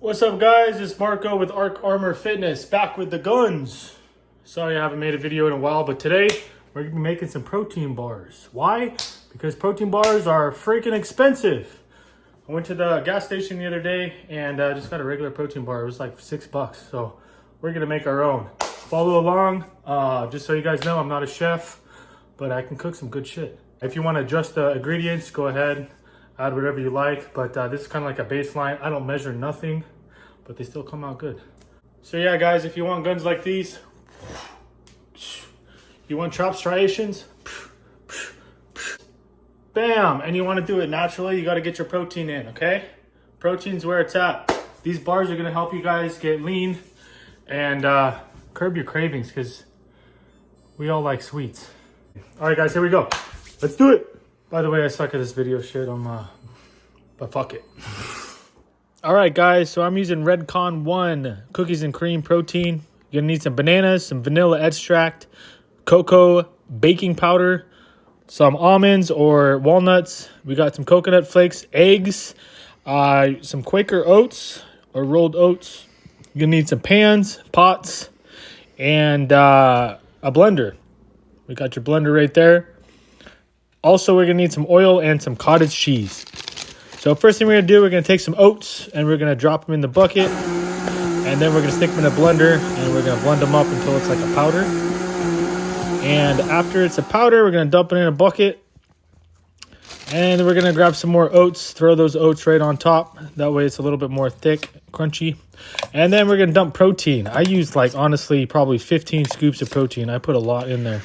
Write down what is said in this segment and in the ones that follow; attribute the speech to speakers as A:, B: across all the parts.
A: What's up, guys? It's Marco with Arc Armor Fitness, back with the guns. Sorry I haven't made a video in a while, but today we're gonna be making some protein bars. Why? Because protein bars are freaking expensive. I went to the gas station the other day and just got a regular protein bar. It was like $6, so we're gonna make our own. Follow along. Just so you guys know, I'm not a chef, but I can cook some good shit. If you want to adjust the ingredients, go ahead. Add whatever you like, but this is kind of like a baseline. I don't measure nothing, but they still come out good. So yeah, guys, if you want guns like these, you want chop striations, bam, and you want to do it naturally, you got to get your protein in, okay? Protein's where it's at. These bars are going to help you guys get lean and curb your cravings, because we all like sweets. All right, guys, here we go. Let's do it. By the way, I suck at this video shit. But fuck it. All right, guys. So I'm using Redcon1 cookies and cream protein. You're gonna need some bananas, some vanilla extract, cocoa baking powder, some almonds or walnuts. We got some coconut flakes, eggs, some Quaker oats or rolled oats. You're gonna need some pans, pots, and a blender. We got your blender right there. Also, we're going to need some oil and some cottage cheese. So first thing we're going to do, we're going to take some oats and we're going to drop them in the bucket. And then we're going to stick them in a blender and we're going to blend them up until it's like a powder. And after it's a powder, we're going to dump it in a bucket. And then we're going to grab some more oats, throw those oats right on top. That way it's a little bit more thick, crunchy. And then we're going to dump protein. I used honestly, probably 15 scoops of protein. I put a lot in there.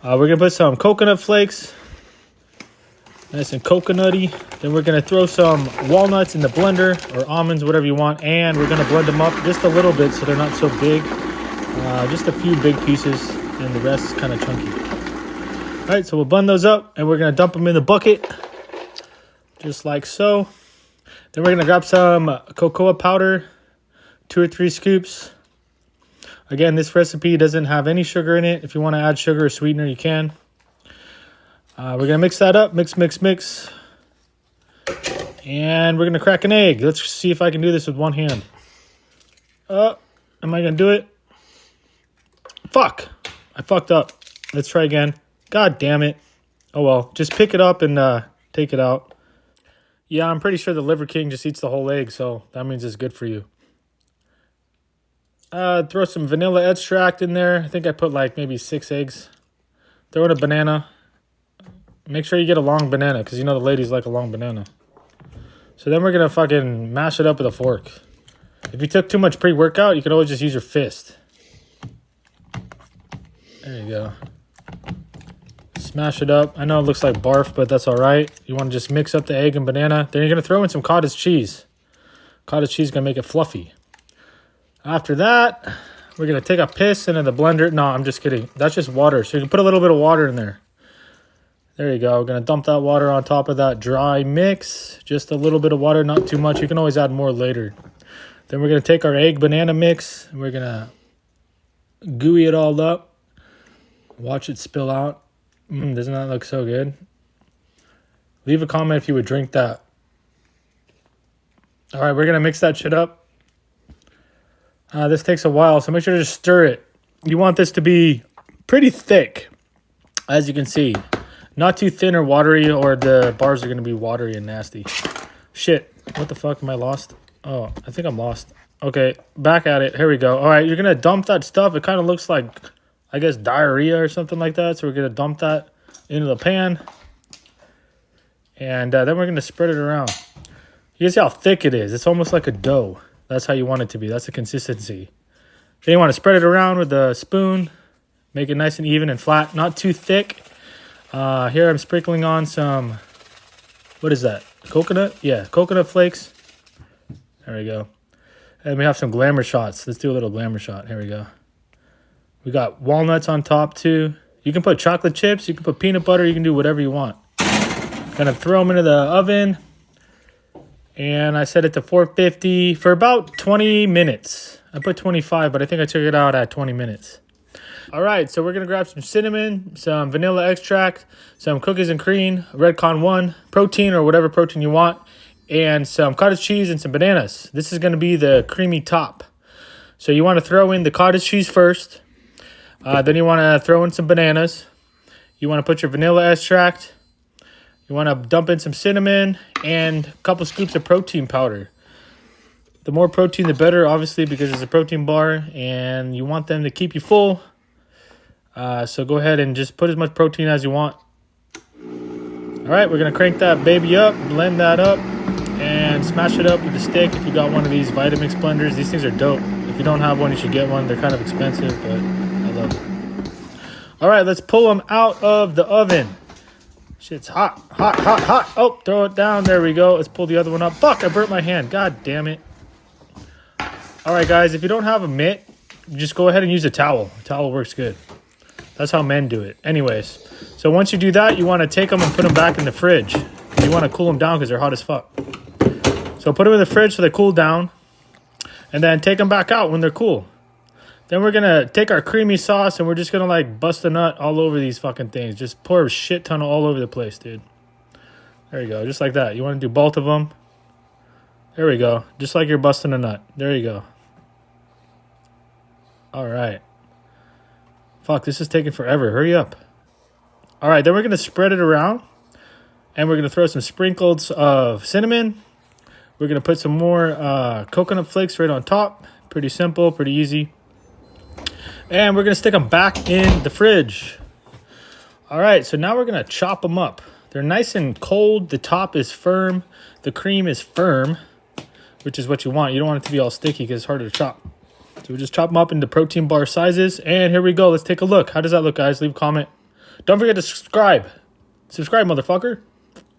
A: We're going to put some coconut flakes. Nice and coconutty. Then we're going to throw some walnuts in the blender or almonds, whatever you want. And we're going to blend them up just a little bit so they're not so big. Just a few big pieces and the rest is kind of chunky. All right, so we'll blend those up and we're going to dump them in the bucket. Just like so. Then we're going to grab some cocoa powder, 2 or 3 scoops. Again, this recipe doesn't have any sugar in it. If you want to add sugar or sweetener, you can. We're going to mix that up. Mix. And we're going to crack an egg. Let's see if I can do this with one hand. Am I going to do it? Fuck. I fucked up. Let's try again. God damn it. Oh well. Just pick it up and take it out. Yeah, I'm pretty sure the Liver King just eats the whole egg, so that means it's good for you. Throw some vanilla extract in there. I think I put maybe 6 eggs. Throw in a banana. Make sure you get a long banana, because you know the ladies like a long banana. So then we're going to fucking mash it up with a fork. If you took too much pre-workout, you can always just use your fist. There you go. Smash it up. I know it looks like barf, but that's all right. You want to just mix up the egg and banana. Then you're going to throw in some cottage cheese. Cottage cheese is going to make it fluffy. After that, we're going to take a piss into the blender. No, I'm just kidding. That's just water. So you can put a little bit of water in there. There you go. We're going to dump that water on top of that dry mix. Just a little bit of water, not too much. You can always add more later. Then we're going to take our egg banana mix. And we're going to gooey it all up. Watch it spill out. Doesn't that look so good? Leave a comment if you would drink that. All right, we're going to mix that shit up. This takes a while, so make sure to just stir it. You want this to be pretty thick, as you can see. Not too thin or watery, or the bars are going to be watery and nasty. Shit, what the fuck, am I lost? Oh, I think I'm lost. Okay, back at it. Here we go. All right, you're going to dump that stuff. It kind of looks like, I guess, diarrhea or something like that. So we're going to dump that into the pan. And then we're going to spread it around. You can see how thick it is. It's almost like a dough. That's how you want it to be. That's the consistency. Then you want to spread it around with a spoon. Make it nice and even and flat. Not too thick. Here I'm sprinkling on some, what is that? Coconut? Yeah, coconut flakes. There we go. And we have some glamour shots. Let's do a little glamour shot. Here we go. We got walnuts on top too. You can put chocolate chips. You can put peanut butter. You can do whatever you want. Gonna throw them into the oven. And I set it to 450 for about 20 minutes. I put 25, but I think I took it out at 20 minutes. All right, so we're going to grab some cinnamon, some vanilla extract, some cookies and cream, Redcon1, protein or whatever protein you want, and some cottage cheese and some bananas. This is going to be the creamy top. So you want to throw in the cottage cheese first. Then you want to throw in some bananas. You want to put your vanilla extract. You want to dump in some cinnamon and a couple scoops of protein powder. The more protein, the better, obviously, because it's a protein bar, and you want them to keep you full. So go ahead and just put as much protein as you want. All right, we're going to crank that baby up, blend that up, and smash it up with a stick. If you got one of these Vitamix blenders, these things are dope. If you don't have one, you should get one. They're kind of expensive, but I love them. All right, let's pull them out of the oven. Shit's hot, hot, hot, hot. Oh, throw it down. There we go. Let's pull the other one up. Fuck, I burnt my hand. God damn it. All right, guys, if you don't have a mitt, just go ahead and use a towel. A towel works good. That's how men do it. Anyways, so once you do that, you want to take them and put them back in the fridge. You want to cool them down because they're hot as fuck. So put them in the fridge so they cool down. And then take them back out when they're cool. Then we're going to take our creamy sauce and we're just going to like bust a nut all over these fucking things. Just pour a shit ton all over the place, dude. There you go. Just like that. You want to do both of them. There we go. Just like you're busting a nut. There you go. All right. Fuck, this is taking forever. Hurry up. All right, then we're going to spread it around. And we're going to throw some sprinkles of cinnamon. We're going to put some more coconut flakes right on top. Pretty simple, pretty easy. And we're going to stick them back in the fridge. All right, so now we're going to chop them up. They're nice and cold. The top is firm. The cream is firm, which is what you want. You don't want it to be all sticky because it's harder to chop. So we just chop them up into protein bar sizes. And here we go. Let's take a look. How does that look, guys? Leave a comment. Don't forget to subscribe. Subscribe, motherfucker.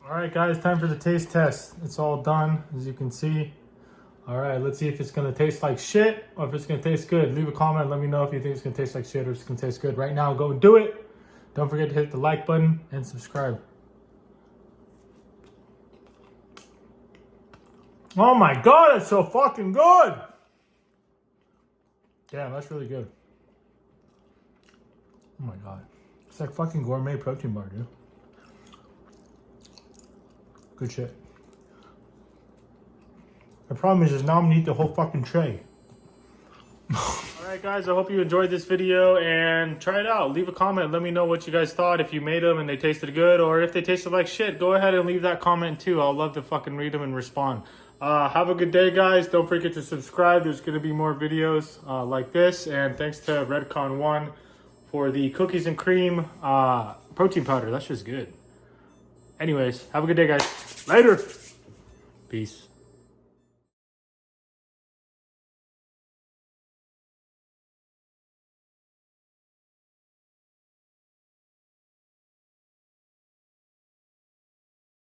A: All right, guys, time for the taste test. It's all done, as you can see. All right, let's see if it's going to taste like shit or if it's going to taste good. Leave a comment. Let me know if you think it's going to taste like shit or if it's going to taste good. Right now, go and do it. Don't forget to hit the like button and subscribe. Oh my God, it's so fucking good. Damn, that's really good. Oh my God. It's like fucking gourmet protein bar, dude. Good shit. The problem is now I'm gonna eat the whole fucking tray. Alright guys, I hope you enjoyed this video and try it out. Leave a comment. Let me know what you guys thought. If you made them and they tasted good or if they tasted like shit, go ahead and leave that comment too. I'll love to fucking read them and respond. Have a good day, guys. Don't forget to subscribe. There's going to be more videos like this. And thanks to Redcon1 for the cookies and cream protein powder. That's just good. Anyways, have a good day, guys. Later. Peace.